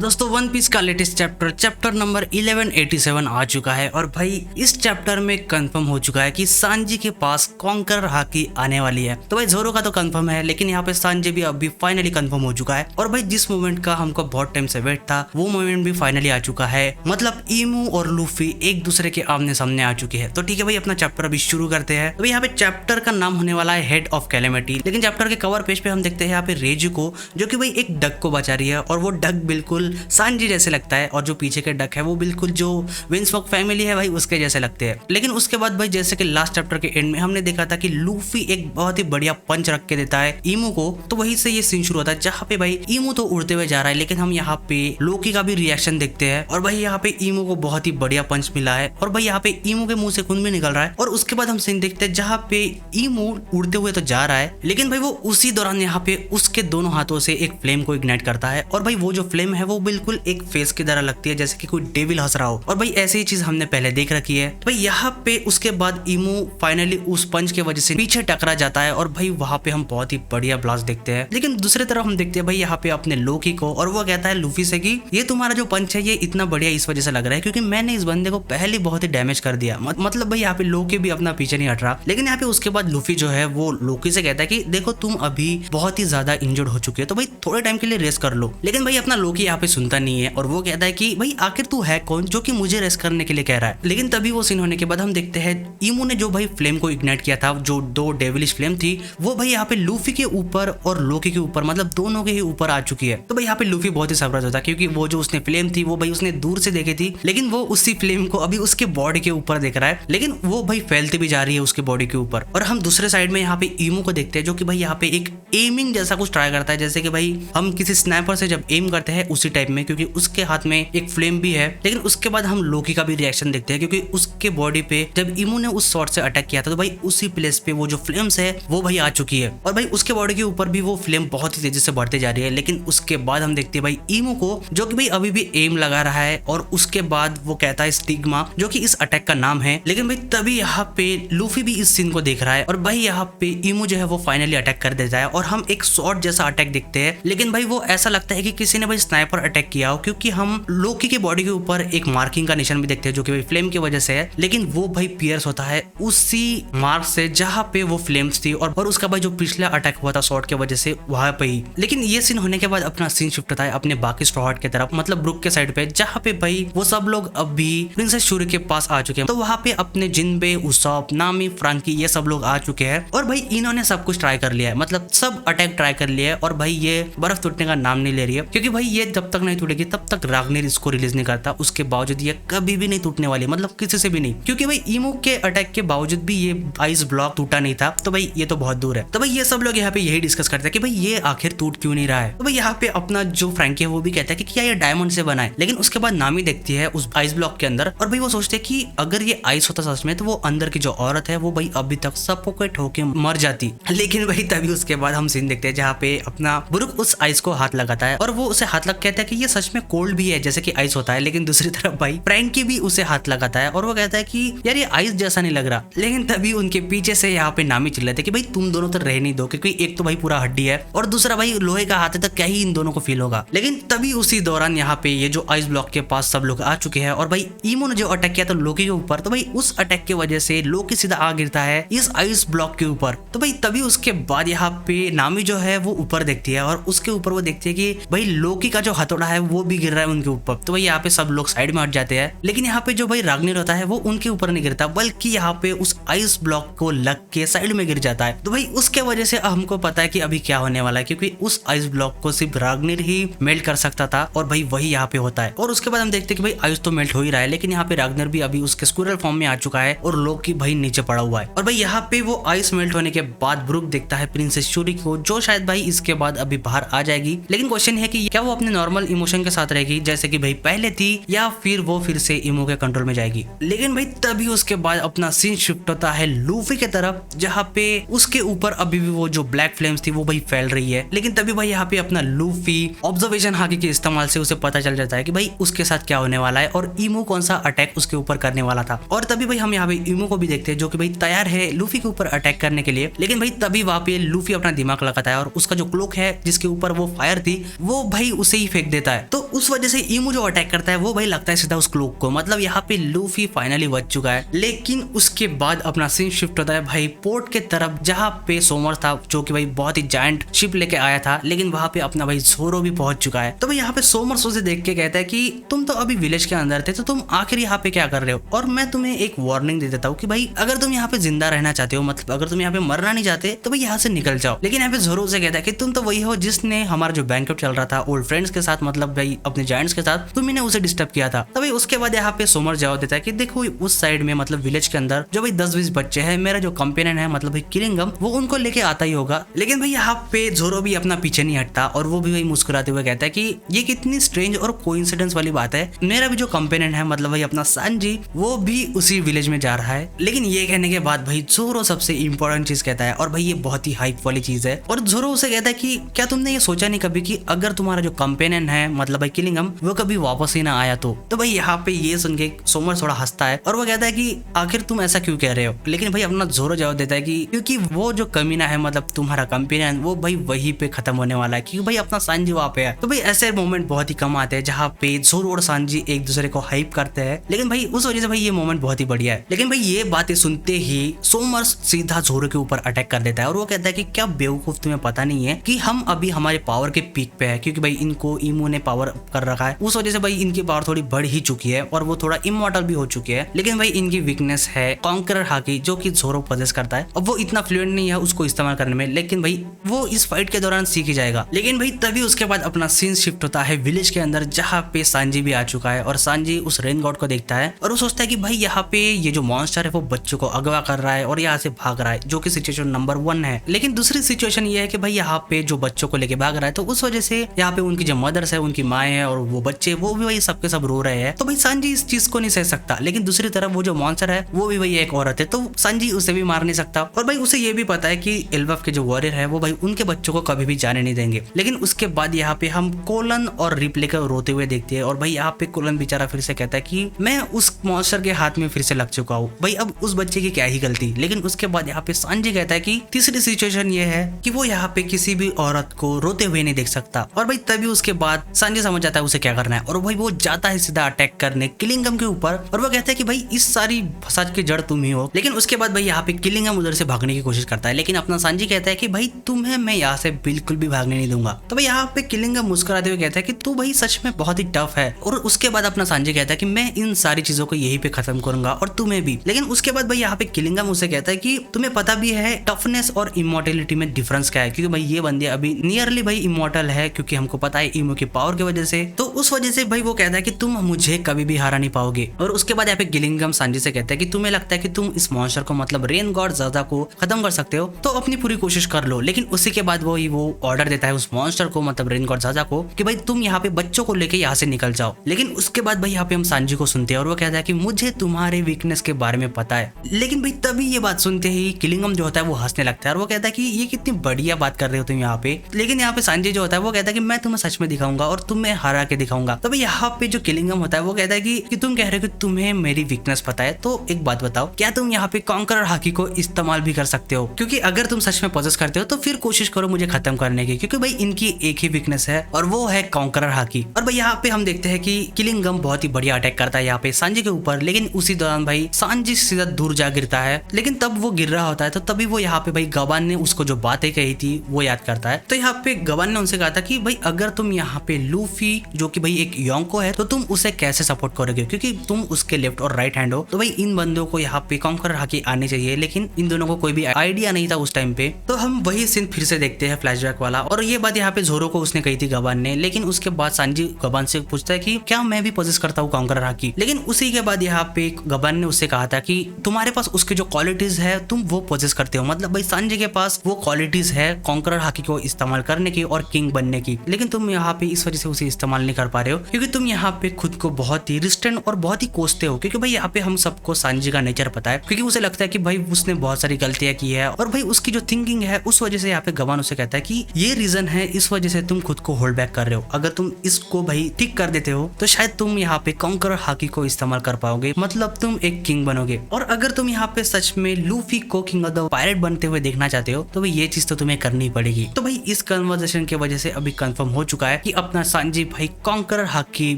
दोस्तों one piece का latest chapter number 1187 आ चुका है और भाई इस चैप्टर में कंफर्म हो चुका है कि सांजी के पास कॉन्कर हाकी आने वाली है। तो भाई जोरो का तो कंफर्म है, लेकिन यहाँ पे सांजी भी अभी फाइनली कंफर्म हो चुका है। और भाई जिस मोमेंट का हमको बहुत टाइम से वेट था वो मोमेंट भी फाइनली आ चुका है। मतलब ईमू और लूफी एक दूसरे के आमने सामने आ चुके हैं। तो ठीक है भाई, अपना चैप्टर अभी शुरू करते हैं। तो यहाँ पे चैप्टर का नाम होने वाला है हेड ऑफ कैलेमिटी। लेकिन चैप्टर के कवर पेज पे हम देखते हैं यहाँ पे रेजू को, जो कि भाई एक डक को बचा रही है और वो डक बिल्कुल सांजी जैसे लगता है और जो पीछे के डक है वो बिल्कुल जो विंसमॉक फैमिली है भाई उसके जैसे लगते हैं। लेकिन उसके बाद भाई जैसे कि लास्ट चैप्टर के एंड में हमने देखा था कि लूफी एक बहुत ही बढ़िया पंच रख के देता है ईमू को, तो वहीं से ये सीन शुरू होता है जहाँ पे भाई ईमू तो उड़ते हुए जा रहा है, लेकिन हम यहाँ पे लोकी का भी रिएक्शन देखते हैं और भाई यहाँ पे ईमू को बहुत ही बढ़िया पंच मिला है और भाई यहाँ पे ईमू के मुंह से खून भी निकल रहा है। और उसके बाद हम सीन देखते हैं जहाँ पे ईमू उड़ते हुए तो जा रहा है, लेकिन भाई वो उसी दौरान यहाँ पे उसके दोनों हाथों से एक फ्लेम को इग्नाइट करता है और भाई वो जो फ्लेम है वो बिल्कुल एक फेस की तरह लगती है, जैसे कि कोई डेविल हंस रहा हो। और भाई ऐसी ही चीज हमने पहले देख रखी है। तो भाई यहाँ पे उसके बाद ईमू फाइनली उस पंच के वजह से पीछे टकरा जाता है और भाई वहां पे हम बहुत ही बढ़िया ब्लास्ट देखते हैं। लेकिन दूसरी तरफ हम देखते हैं भाई यहाँ पे अपने लोकी को, और वो कहता है लूफी से कि ये तुम्हारा जो पंच है ये इतना बढ़िया इस वजह से लग रहा है क्योंकि मैंने इस बंदे को पहले बहुत ही डैमेज कर दिया। मतलब भाई यहाँ पे लोकी भी अपना पीछे नहीं हट रहा। लेकिन यहाँ पे उसके बाद लूफी जो है वो लोकी से कहता है कि देखो तुम अभी बहुत ही ज्यादा इंजर्ड हो चुके हो, तो भाई थोड़े टाइम के लिए रेस्ट कर लो। लेकिन भाई अपना लोकी यहाँ पे सुनता नहीं है और वो कहता है कि भाई आखिर तू है कौन जो कि मुझे रेस्ट करने के लिए कह रहा है। लेकिन तभी वो सीन होने के बाद हम देखते हैं ईमू ने जो भाई फ्लेम को इग्नाइट किया था, जो दो डेविलिश फ्लेम थी, वो भाई यहाँ पे लूफी के ऊपर और लोकी के ऊपर, मतलब दोनों के ही ऊपर आ चुकी है। तो भाई यहाँ पे लूफी बहुत ही सरप्राइज होता है क्योंकि वो जो उसने फ्लेम थी वो भाई उसने दूर से देखी थी, लेकिन वो उसी फ्लेम को अभी उसके बॉडी के ऊपर देख रहा है, लेकिन वो भाई फैलती भी जा रही है उसके बॉडी के ऊपर। और हम दूसरे साइड में यहाँ पे ईमू को देखते हैं जो कि भाई यहाँ पे एक एमिंग जैसा कुछ ट्राई करता है, जैसे कि भाई हम किसी स्नाइपर से जब एम करते हैं उसी टाइप में, क्योंकि उसके हाथ में एक फ्लेम भी है। लेकिन उसके बाद हम लोकी का भी रिएक्शन देखते हैं क्योंकि उसके बॉडी पे जब ईमू ने उस शॉट से अटैक किया था तो भाई उसी प्लेस पे वो जो फ्लेम्स है वो भाई आ चुकी है और भाई उसके बॉडी के ऊपर भी वो फ्लेम बहुत ही तेजी से बढ़ते जा रही है। लेकिन उसके बाद हम देखते हैं भाई ईमू को जो कि भाई अभी भी एम लगा रहा है और उसके बाद वो कहता है स्टिग्मा, जो कि इस अटैक का नाम है। लेकिन भाई तभी यहाँ पे लूफी भी इस सीन को देख रहा है और भाई यहाँ पे ईमू जो है वो फाइनली अटैक कर देता है और हम एक शॉट जैसा अटैक देखते हैं। लेकिन भाई वो ऐसा लगता है कि किसी ने भाई स्नाइपर अटैक किया हो, क्योंकि हम लोकी की बॉडी के ऊपर एक मार्किंग का निशान भी देखते हैं जो कि भाई फ्लेम की वजह से है, लेकिन वो भाई पियर्स होता है उसी मार्क से जहां पे वो फ्लेम्स थी और उसका भाई जो पिछला अटैक हुआ था शॉट की वजह से वहां पे ही। लेकिन ये सीन होने के बाद अपना सीन शिफ्ट होता है अपने बाकी स्ट्रॉ हार्ट की तरफ, मतलब ब्रुक के साइड पे, जहां पे भाई वो सब लोग अभी प्रिंसेस शूरी के पास आ चुके हैं। तो वहां पे अपने जिनबे, उसॉप, नामी, फ्रांकी ये सब लोग आ चुके हैं और भाई इन्होंने सब कुछ ट्राई कर लिया है, मतलब सब अटैक ट्राई कर लिया है और भाई ये बर्फ टूटने का नाम नहीं ले रही है, क्योंकि भाई ये जब तक नहीं टूटेगी तब तक राग्नेर इसको रिलीज नहीं करता। उसके बावजूद ये कभी भी नहीं टूटने वाली, मतलब किसी से भी नहीं, क्योंकि भाई ईमू के अटैक के बावजूद भी ये आइस ब्लॉक टूटा नहीं था। तो भाई ये तो बहुत दूर है। तो भाई ये सब लोग यहाँ पे यही डिस्कस करते हैं कि भाई ये आखिर टूट क्यों नहीं रहा है। तो भाई यहाँ पे अपना जो फ्रैंकी है वो भी कहता है कि क्या ये डायमंड से बना है। लेकिन उसके बाद नामी देखती है उस आइस ब्लॉक के अंदर और भाई वो सोचते हैं कि अगर ये आइस होता सच में तो वो अंदर की जो औरत है वो भाई अभी तक सफोकेट होके मर जाती। लेकिन भाई तभी उसके बाद हम सीन देखते हैं जहाँ पे अपना ब्रुक उस आइस को हाथ लगाता है और वो उसे हाथ लग कहता है कि ये सच में कोल्ड भी है जैसे कि आइस होता है। लेकिन दूसरी तरफ भाई फ्रैंकी भी उसे हाथ लगाता है और वो कहता है कि यार ये आइस जैसा नहीं लग रहा। लेकिन तभी उनके पीछे से यहाँ पे नामी चिल्लाते कि भाई तुम दोनों तो रह नहीं दो, क्योंकि एक तो भाई पूरा हड्डी है और दूसरा भाई लोहे का हाथ है, तो क्या ही इन दोनों को फील होगा। लेकिन तभी उसी दौरान यहाँ पे ये जो आइस ब्लॉक के पास सब लोग आ चुके हैं और भाई ईमो ने जो अटैक किया था लोकी के ऊपर, तो भाई उस अटैक की वजह से लोकी सीधा आ गिरता है इस आइस ब्लॉक के ऊपर। तो भाई तभी उसके बाद यहाँ पे नामी जो है वो ऊपर देखती है और उसके ऊपर वो देखती है कि भाई लोकी का जो हथौड़ा है वो भी गिर रहा है उनके ऊपर। तो भाई यहाँ पे सब लोग साइड में हट जाते हैं। लेकिन यहाँ पे जो भाई राग्नेर होता है वो उनके ऊपर नहीं गिरता, बल्कि यहाँ पे उस आइस ब्लॉक को लग के साइड में गिर जाता है। तो भाई उसके वजह से हमको पता है कि अभी क्या होने वाला है, क्योंकि उस आइस ब्लॉक को सिर्फ राग्नेर ही मेल्ट कर सकता था और भाई वही यहाँ पे होता है। और उसके बाद हम देखते हैं कि भाई आइस तो मेल्ट हो ही रहा है, लेकिन यहाँ पे राग्नेर भी अभी उसके स्क्विरल फॉर्म में आ चुका है और लोकी भाई नीचे पड़ा हुआ है। और भाई यहाँ पे वो आइस मेल्ट होने के बाद ब्रुक देखता है प्रिंसेस शूरी को, जो शायद भाई इसके बाद अभी बाहर आ जाएगी। लेकिन क्वेश्चन है कि क्या वो अपने नॉर्मल इमोशन के साथ रहेगी जैसे कि भाई पहले थी, या फिर वो फिर से ईमो के कंट्रोल में जाएगी। लेकिन भाई तभी उसके बाद अपना सीन शिफ्ट होता है लूफी के तरफ, जहाँ पे उसके ऊपर अभी भी वो जो ब्लैक फ्लेम्स थी वो भाई फैल रही है। लेकिन तभी भाई यहाँ पे अपना लूफी ऑब्जर्वेशन हाकी के इस्तेमाल से उसे पता चल जाता है कि भाई उसके साथ क्या होने वाला है और ईमो कौन सा अटैक उसके ऊपर करने वाला था। और तभी भाई हम यहाँ पे ईमो को भी देखते हैं जो कि भाई तैयार है लूफी के ऊपर अटैक करने के लिए। लेकिन भाई तभी वहाँ पे लूफी अपना दिमाग लगाता है और उसका जो क्लोक है जिसके ऊपर वो फायर थी वो भाई उसे ही फेंक देता है। तो उस वजह से ईमू जो अटैक करता है वो भाई लगता है सीधा उस क्लोक को, मतलब यहाँ पे लूफी फाइनली बच चुका है। लेकिन उसके बाद अपना सीन शिफ्ट होता है भाई पोर्ट के तरफ, जहाँ पे सोमर था जो कि भाई बहुत ही जायंट शिप लेके आया था, लेकिन वहां पे अपना भाई ज़ोरो भी पहुंच चुका है। तो भाई यहाँ पे सोमर उसे देख के कहता है कि तुम तो अभी विलेज के अंदर थे, तो तुम आखिर यहाँ पे क्या कर रहे हो, और मैं तुम्हें एक वार्निंग दे देता हूँ कि भाई अगर तुम यहाँ पे जिंदा रहना चाहते हो, मतलब अगर तुम यहाँ पे मरना नहीं चाहते, तो भाई यहाँ से निकल जाओ। लेकिन यहाँ पे ज़ोरो से कहता है कि तुम तो वही हो जिसने हमारा जो बैंकेट चल रहा था ओल्ड फ्रेंड्स के साथ, मतलब भाई अपने जायंट्स के साथ, तुमने उसे डिस्टर्ब किया था। तो भाई उसके बाद यहाँ पे सोमर जवाब देता है कि देखो उस साइड में मतलब विलेज के अंदर जो भाई 10-20 बच्चे हैं, मेरा जो कंपेनियन है मतलब भाई किलिंगम, वो उनको लेके आता ही होगा। लेकिन भाई यहाँ पे ज़ोरो भी अपना पीछे नहीं हटता और वो भी भाई मुस्कुराते हुए कहता है कि ये कितनी स्ट्रेंज और कोइंसिडेंस वाली बात है, मेरा भी जो कंपेनियन है मतलब भाई अपना सांजी, वो भी उसी विलेज में जा रहा है। लेकिन ये कहने के बाद भाई ज़ोरो सबसे इंपॉर्टेंट चीज कहता है, और भाई ये बहुत ही हाइप वाली चीज है। और ज़ोरो उसे कहता है कि क्या तुमने ये सोचा नहीं कभी कि अगर तुम्हारा जो कंपेनियन है मतलब भाई किलिंगम, वो कभी वापस ही ना आया तो भाई यहाँ पे ये सुन के सोमर थोड़ा हंसता है और वो कहता है कि आखिर तुम ऐसा क्यों कह रहे हो। लेकिन भाई अपना ज़ोरो जवाब देता है कि क्योंकि वो जो कमीना है मतलब तुम्हारा कंपेनियन, वो भाई वहीं पे खत्म होने वाला है, क्योंकि भाई अपना सांजी वहाँ पे है। तो भाई ऐसे मोमेंट बहुत ही कम आते हैं जहाँ पे ज़ोरो और सांजी एक दूसरे को हाइप करते हैं, लेकिन भाई उस वजह से भाई ये मोमेंट बहुत ही बढ़िया है। लेकिन भाई ये बातें सुनते ही सोमर सीधा ज़ोरो के ऊपर अटैक कर देता है और वो कहता है कि क्या बेवकूफ तुम्हें पता नहीं है कि हम अभी हमारे पावर के पीक पे है, क्योंकि भाई इनको ईमू ने पावर कर रखा है, उस वजह से भाई इनकी पावर थोड़ी बढ़ ही चुकी है और वो थोड़ा इमॉर्टल भी हो चुकी है। लेकिन भाई इनकी वीकनेस है कॉन्करर हाकी, जो कि ज़ोरो पजेस करता है। अब वो इतना फ्लुएंट नहीं है उसको इस्तेमाल करने में, लेकिन भाई वो इस फाइट के दौरान सीख ही जाएगा। लेकिन भाई तभी उसके बाद अपना सीन शिफ्ट होता है विलेज के अंदर, जहाँ पे सांजी भी आ चुका है और सांजी उस रेन गॉड को देखता है और वो सोचता है कि भाई यहाँ पे ये जो मॉन्स्टर है वो बच्चों को अगवा कर रहा है और यहाँ से भाग रहा है, जो कि सिचुएशन नंबर 1 है। लेकिन दूसरी सिचुएशन ये है कि भाई यहाँ पे जो बच्चों को लेके भाग रहा है, तो उस वजह से यहाँ पे उनकी जो मदर्स है, उनकी माँ है और वो बच्चे, वो भी भाई सबके सब रो रहे हैं। तो भाई सांजी इस चीज को नहीं सह सकता, लेकिन दूसरी तरफ वो जो मॉन्स्टर है वो भी भाई एक औरत है, तो सांजी उसे भी मार नहीं सकता। और भाई उसे ये भी पता है कि एल्बफ के जो वॉरियर है वो भाई उनके बच्चों को कभी भी जाने नहीं देंगे। लेकिन उसके बाद यहाँ पे हम कोलन और रिप्ले को रोते हुए देखते हैं और भाई यहाँ पे कोलन बेचारा फिर से कहता है कि मैं उस मॉन्स्टर के हाथ में फिर से लग चुका हूँ, भाई अब उस बच्चे की क्या ही गलती। लेकिन उसके बाद यहाँ पे सांजी कहता है कि तीसरी सिचुएशन ये है कि वो यहाँ पे किसी भी औरत को रोते हुए नहीं देख सकता। और भाई तभी उसके बाद सांजी समझ जाता है उसे क्या करना है और भाई वो जाता है सीधा अटैक करने किलिंगम के ऊपर और वो कहता है कि भाई इस सारी फसाद की जड़ तुम ही हो। लेकिन उसके बाद भाई यहाँ पे किलिंगम उधर से भागने की कोशिश करता है, लेकिन अपना सांजी कहता है कि भाई तुम्हें मैं यहाँ से बिल्कुल भी भागने नहीं दूंगा। तो भाई यहाँ पे किलिंगम मुस्कुराते हुए कहता है कि तू भाई सच में बहुत ही टफ है। और उसके बाद अपना सांजी कहता है कि मैं इन सारी चीजों को यहीं पे खत्म करूंगा और तुम्हें भी। लेकिन उसके बाद भाई यहाँ पे किलिंगम उसे कहता है कि तुम्हें पता भी है टफनेस और इमोर्टेलिटी में डिफरेंस क्या है, क्योंकि भाई ये बंदे अभी नियरली भाई इमोर्टल है, क्योंकि हमको पता है ईमो की पावर की वजह से। तो उस वजह से भाई वो कहता है कि तुम मुझे कभी भी हरा नहीं पाओगे। और उसके बाद यहाँ पे किलिंगम सांजी से कहता है कि तुम्हें लगता है कि तुम इस मॉन्स्टर को मतलब रेन गॉड ज़ादा को खत्म कर सकते हो, तो अपनी पूरी कोशिश कर लो। लेकिन उसी के बाद वो ऑर्डर देता है उस मॉन्स्टर को मतलब रेन गॉड ज़ादा को कि भाई तुम यहाँ पे बच्चों को लेके यहाँ से निकल जाओ। लेकिन उसके बाद भाई यहाँ पे हम सांजी को सुनते हैं और वो कहता है कि मुझे तुम्हारे वीकनेस के बारे में पता है। लेकिन भाई तभी ये बात सुनते ही किलिंगम जो होता है वो हंसने लगता है और वो कहता है कि ये कितनी बढ़िया बात कर रहे हो तुम यहाँ पे। लेकिन यहाँ पे सांजी जो होता है वो कहता है कि मैं तुम्हें सच में दिखाऊंगा और तुम्हें हरा के दिखाऊंगा। तो भाई यहाँ पे जो किलिंगम होता है वो कहता है कि तुम कह रहे हो कि तुम्हें मेरी वीकनेस पता है, तो एक बात बताओ, क्या तुम यहाँ पे कॉन्करर हाकी को इस्तेमाल भी कर सकते हो? क्योंकि अगर तुम सच में पॉजेस करते हो तो फिर कोशिश करो मुझे खत्म करने की, क्योंकि भाई इनकी एक ही वीकनेस है और वो है कॉन्करर हाकी। और भाई यहाँ पे हम देखते हैं कि किलिंगम बहुत ही बढ़िया अटैक करता है यहाँ पे सांजी के ऊपर, लेकिन उसी दौरान भाई सांजी सीधा दूर जा गिरता है। लेकिन तब वो गिर रहा होता है तो तभी वो यहाँ पे भाई गबान ने उसको जो बातें कही थी वो याद करता है। तो यहाँ पे गबान ने उनसे कहा था कि भाई अगर तुम यहाँ पे लूफी जो कि भाई एक योंको है तो तुम उसे कैसे सपोर्ट करोगे, क्योंकि तुम उसके लेफ्ट और राइट हैंड हो। तो भाई इन बंदों को यहाँ पे कॉन्करर हाकी आनी चाहिए, लेकिन इन दोनों को कोई भी आइडिया नहीं था उस टाइम पे। तो हम वही सीन फिर से देखते हैं फ्लैशबैक वाला, और ये बात यहाँ पे ज़ोरो को उसने कही थी गबान ने। लेकिन उसके बाद सांजी गबान से पूछता है कि क्या मैं भी पोजेस करता हूँ कॉन्करर हाकी। लेकिन उसी के बाद यहाँ पे गबान ने उससे कहा था कि तुम्हारे पास उसके जो क्वालिटीज है तुम वो पोजेस करते हो, मतलब भाई सांजी के पास वो क्वालिटीज है कॉन्करर हाकी को इस्तेमाल करने की और किंग बनने की, लेकिन तुम यहाँ पे इस वजह से उसे इस्तेमाल नहीं कर पा रहे हो क्योंकि तुम यहाँ पे खुद को बहुत ही रिस्टेंट और बहुत ही कोसते हो। क्योंकि भाई यहाँ पे हम सबको सांजी का नेचर पता है, क्योंकि उसे लगता है कि भाई उसने बहुत सारी गलतियां की है और भाई उसकी जो थिंकिंग है उस वजह से यहाँ पे गबान उसे कहता है कि ये रीजन है, इस वजह से तुम खुद को होल्ड बैक कर रहे हो। अगर तुम इसको भाई ठीक कर देते हो तो शायद तुम यहाँ पे कॉन्करर हाकी को इस्तेमाल कर पाओगे, मतलब तुम एक किंग बनोगे। और अगर तुम यहाँ पे सच में लूफी को किंग ऑफ द पायरेट बनते हुए देखना चाहते हो तो भाई ये चीज तो तुम्हें करनी पड़ेगी। तो भाई इस कन्वर्सेशन की वजह से अभी कंफर्म हो चुका है कि अपना सांजी भाई कॉन्करर हाकी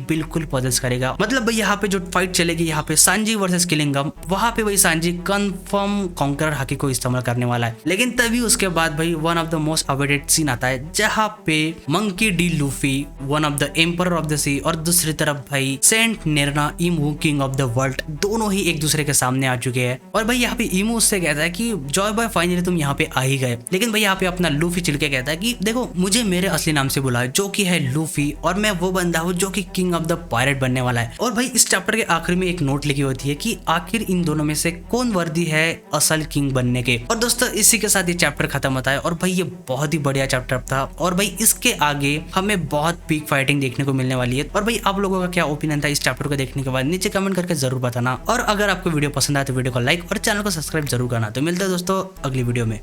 बिल्कुल पॉजेस करेगा। मतलब भाई यहाँ पे जो फाइट चलेगी यहाँ पे सांजी वर्सेस किलिंगम, वहां पे भाई सांजी कंफर्म कॉन्करर हाकी को इस्तेमाल करने वाला है। लेकिन तभी उसके बाद भाई one of the most awaited scene आता है जहाँ पे monkey D Luffy one of the emperor of the sea और दूसरी तरफ भाई saint Nerona Imu king of the world दोनों ही एक दूसरे के सामने आ चुके हैं। और भाई यहाँ पे इमू उससे कहता है कि जॉय बॉय फाइनली तुम यहाँ पे आ ही गए। लेकिन भाई यहाँ पे अपना लूफी चिल के कहता है कि देखो मुझे मेरे असली नाम से बुलाओ जो कि है लूफी, और मैं वो बंदा हूँ जो कि किंग ऑफ द पायरेट बनने वाला है। और भाई इस चैप्टर के आखिर में एक नोट लिखी होती है कि आखिर इन दोनों में से कौन वर्दी है असल किंग बनने के। और दोस्तों इसी के साथ ये चैप्टर खत्म होता है। और भाई ये बहुत ही बढ़िया चैप्टर था और भाई इसके आगे हमें बहुत पीक फाइटिंग देखने को मिलने वाली है। और भाई आप लोगों का क्या ओपिनियन था इस चैप्टर को देखने के बाद नीचे कमेंट करके जरूर बताना। और अगर आपको वीडियो पसंद आए तो वीडियो को लाइक और चैनल को सब्सक्राइब जरूर करना। तो मिलते हैं दोस्तों अगली वीडियो में।